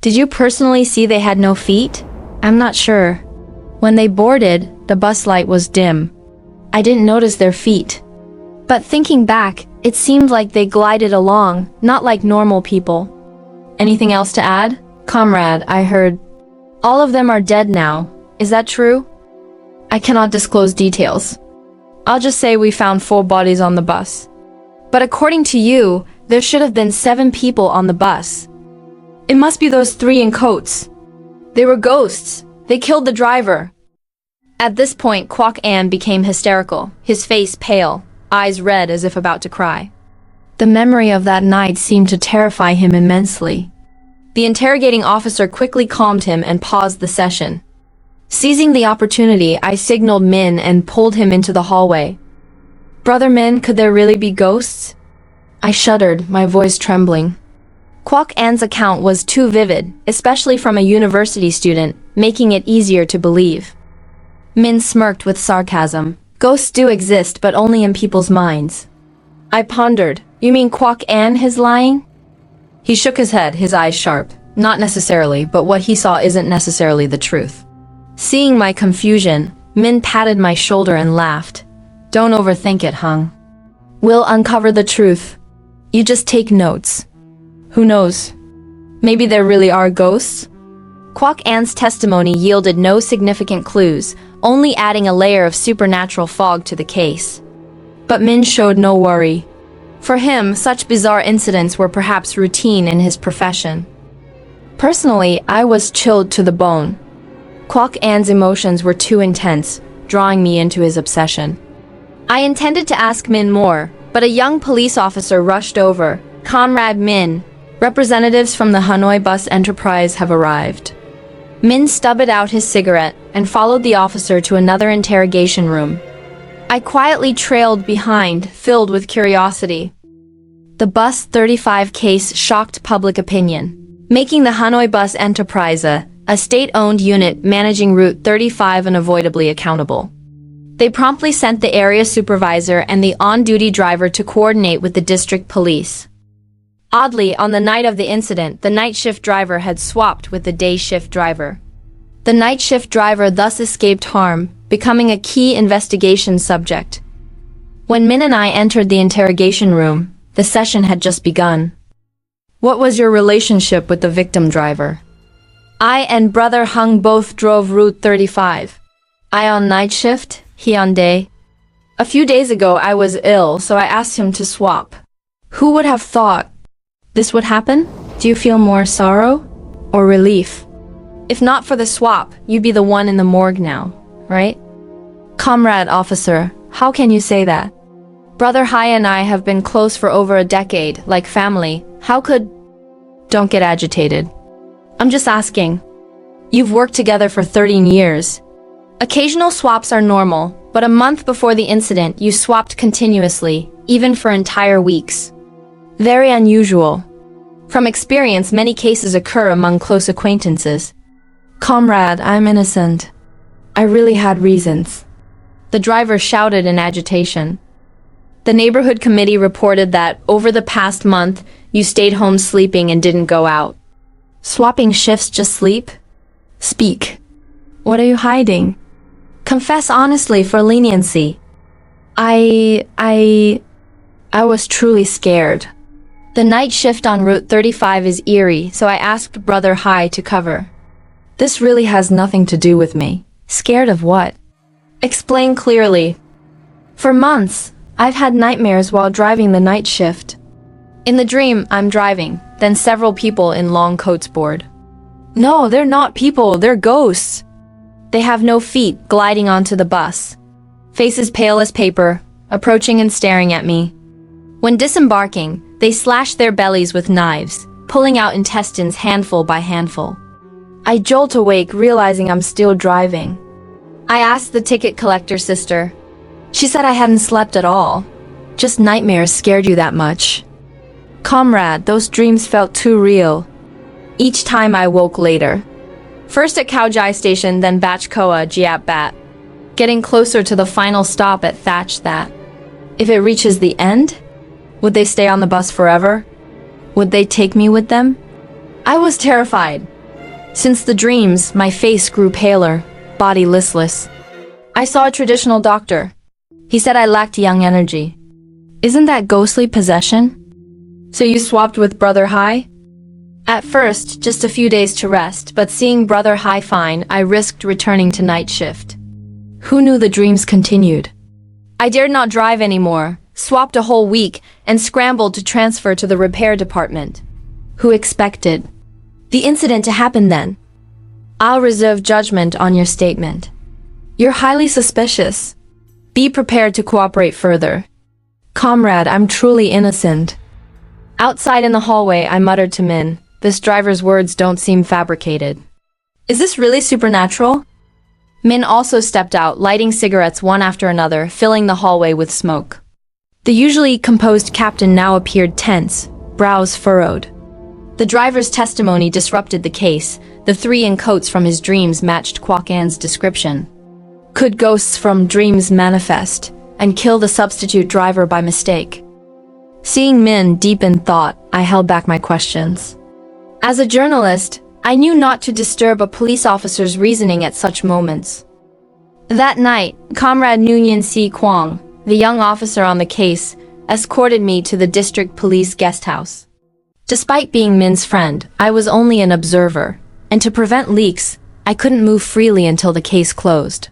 Did you personally see they had no feet? I'm not sure. When they boarded, the bus light was dim. I didn't notice their feet. But thinking back, it seemed like they glided along, not like normal people. Anything else to add? Comrade, I heard. All of them are dead now. Is that true? I cannot disclose details. I'll just say we found 4 bodies on the bus. But according to you, there should have been 7 people on the bus. It must be those 3 in coats. They were ghosts. They killed the driver. At this point, Kwok An became hysterical, his face pale, eyes red as if about to cry. The memory of that night seemed to terrify him immensely. The interrogating officer quickly calmed him and paused the session. Seizing the opportunity, I signaled Min and pulled him into the hallway. Brother Min, could there really be ghosts? I shuddered, my voice trembling. Kwok An's account was too vivid, especially from a university student, making it easier to believe. Min smirked with sarcasm. Ghosts do exist, but only in people's minds. I pondered. You mean Kwok An is lying? He shook his head, his eyes sharp. Not necessarily, but what he saw isn't necessarily the truth. Seeing my confusion, Min patted my shoulder and laughed. Don't overthink it, Hung. We'll uncover the truth. You just take notes. Who knows? Maybe there really are ghosts? Kwok An's testimony yielded no significant clues, only adding a layer of supernatural fog to the case. But Min showed no worry. For him, such bizarre incidents were perhaps routine in his profession. Personally, I was chilled to the bone. Kwok An's emotions were too intense, drawing me into his obsession. I intended to ask Min more, but a young police officer rushed over. Comrade Min, representatives from the Hanoi bus enterprise have arrived. Min stubbed out his cigarette and followed the officer to another interrogation room. I quietly trailed behind, filled with curiosity. The Bus 35 case shocked public opinion, making the Hanoi bus enterprise a state-owned unit managing Route 35 unavoidably accountable. They promptly sent the area supervisor and the on-duty driver to coordinate with the district police. Oddly, on the night of the incident, the night shift driver had swapped with the day shift driver. The night shift driver thus escaped harm, becoming a key investigation subject. When Min and I entered the interrogation room, the session had just begun. What was your relationship with the victim driver? I and Brother Hung both drove Route 35. I on night shift, he on day. A few days ago I was ill, so I asked him to swap. Who would have thought this would happen? Do you feel more sorrow or relief? If not for the swap, you'd be the one in the morgue now, right? Comrade officer, how can you say that? Brother Hai and I have been close for over a decade, like family. How could... Don't get agitated. I'm just asking. You've worked together for 13 years. Occasional swaps are normal, but a month before the incident, you swapped continuously, even for entire weeks. Very unusual. From experience, many cases occur among close acquaintances. Comrade, I'm innocent. I really had reasons. The driver shouted in agitation. The neighborhood committee reported that, over the past month, you stayed home sleeping and didn't go out. Swapping shifts just sleep? Speak. What are you hiding? Confess honestly for leniency. I was truly scared. The night shift on Route 35 is eerie, so I asked Brother Hai to cover. This really has nothing to do with me. Scared of what? Explain clearly. For months, I've had nightmares while driving the night shift. In the dream, I'm driving, then several people in long coats board. No, they're not people, they're ghosts. They have no feet, gliding onto the bus. Faces pale as paper, approaching and staring at me. When disembarking, they slash their bellies with knives, pulling out intestines handful by handful. I jolt awake, realizing I'm still driving. I asked the ticket collector sister. She said I hadn't slept at all. Just nightmares scared you that much. Comrade, those dreams felt too real. Each time I woke later. First at Kaojai Station, then Bachkoa Jiap Bat. Getting closer to the final stop at Thatch That. If it reaches the end, would they stay on the bus forever? Would they take me with them? I was terrified. Since the dreams, my face grew paler, body listless. I saw a traditional doctor. He said I lacked young energy. Isn't that ghostly possession? So you swapped with Brother Hai? At first, just a few days to rest, but seeing Brother Hai fine, I risked returning to night shift. Who knew the dreams continued? I dared not drive anymore, swapped a whole week, and scrambled to transfer to the repair department. Who expected the incident to happen then? I'll reserve judgment on your statement. You're highly suspicious. Be prepared to cooperate further. Comrade, I'm truly innocent. Outside in the hallway, I muttered to Min, this driver's words don't seem fabricated. Is this really supernatural? Min also stepped out, lighting cigarettes one after another, filling the hallway with smoke. The usually composed captain now appeared tense, brows furrowed. The driver's testimony disrupted the case. The three in coats from his dreams matched Kwok An's description. Could ghosts from dreams manifest and kill the substitute driver by mistake? Seeing Min deep in thought, I held back my questions. As a journalist, I knew not to disturb a police officer's reasoning at such moments. That night, Comrade Nguyen Si Kwong, the young officer on the case, escorted me to the district police guest house. Despite being Min's friend, I was only an observer, and to prevent leaks, I couldn't move freely until the case closed.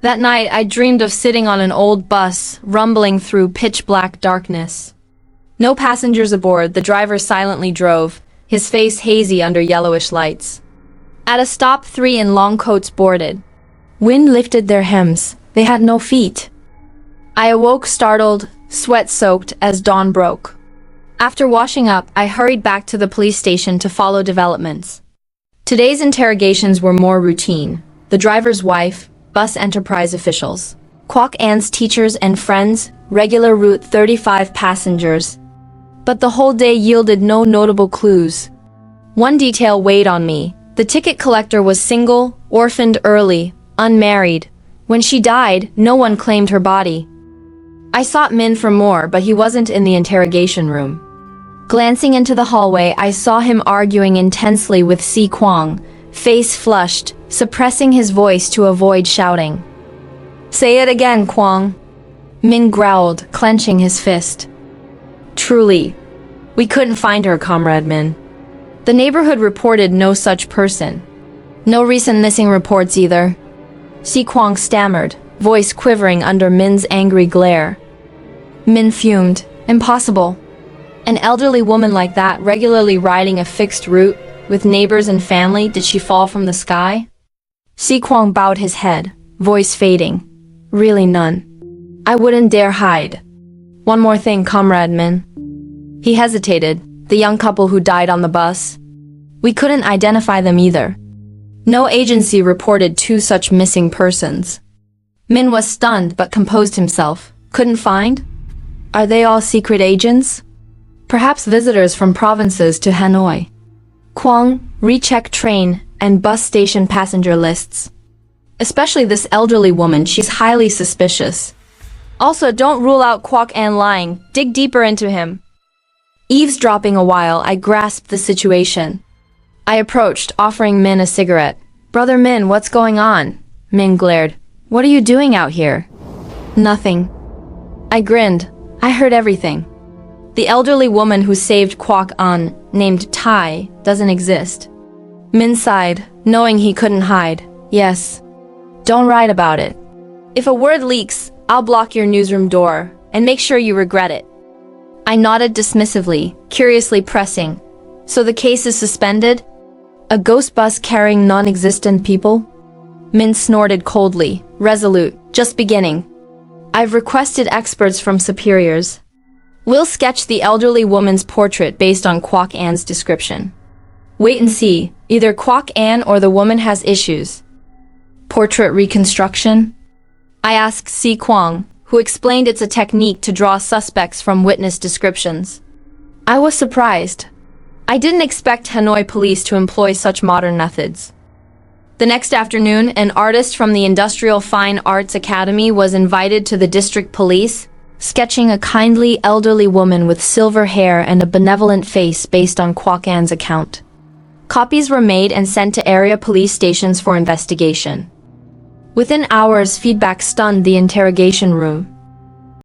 That night, I dreamed of sitting on an old bus, rumbling through pitch-black darkness. No passengers aboard, the driver silently drove, his face hazy under yellowish lights. At a stop, three in long coats boarded. Wind lifted their hems, they had no feet. I awoke startled, sweat-soaked as dawn broke. After washing up, I hurried back to the police station to follow developments. Today's interrogations were more routine. The driver's wife, bus enterprise officials, Kwok An's teachers and friends, regular route 35 passengers. But the whole day yielded no notable clues. One detail weighed on me. The ticket collector was single, orphaned early, unmarried. When she died, no one claimed her body. I sought Min for more, but he wasn't in the interrogation room. Glancing into the hallway, I saw him arguing intensely with Si Kwong, face flushed, suppressing his voice to avoid shouting. Say it again, Kwong. Min growled, clenching his fist. Truly, we couldn't find her, Comrade Min. The neighborhood reported no such person. No recent missing reports either. Si Kwong stammered, voice quivering under Min's angry glare. Min fumed. Impossible. An elderly woman like that regularly riding a fixed route, with neighbors and family, did she fall from the sky? Si Kwong bowed his head, voice fading. Really none. I wouldn't dare hide. One more thing, Comrade Min. He hesitated, the young couple who died on the bus. We couldn't identify them either. No agency reported two such missing persons. Min was stunned but composed himself. Couldn't find? Are they all secret agents? Perhaps visitors from provinces to Hanoi. Kwong, recheck train and bus station passenger lists. Especially this elderly woman, she's highly suspicious. Also, don't rule out Kwok An lying. Dig deeper into him. Eavesdropping a while, I grasped the situation. I approached, offering Min a cigarette. Brother Min, what's going on? Min glared. What are you doing out here? Nothing. I grinned. I heard everything. The elderly woman who saved Kwok An, named Tai, doesn't exist. Min sighed, knowing he couldn't hide. Yes. Don't write about it. If a word leaks, I'll block your newsroom door, and make sure you regret it. I nodded dismissively, curiously pressing. So the case is suspended? A ghost bus carrying non-existent people? Min snorted coldly, resolute, just beginning. I've requested experts from superiors. We'll sketch the elderly woman's portrait based on Kwok An's description. Wait and see, either Kwok An or the woman has issues. Portrait reconstruction? I asked Si Kwong, who explained it's a technique to draw suspects from witness descriptions. I was surprised. I didn't expect Hanoi police to employ such modern methods. The next afternoon, an artist from the Industrial Fine Arts Academy was invited to the district police, sketching a kindly elderly woman with silver hair and a benevolent face based on Kwok An's account. Copies were made and sent to area police stations for investigation. Within hours, feedback stunned the interrogation room.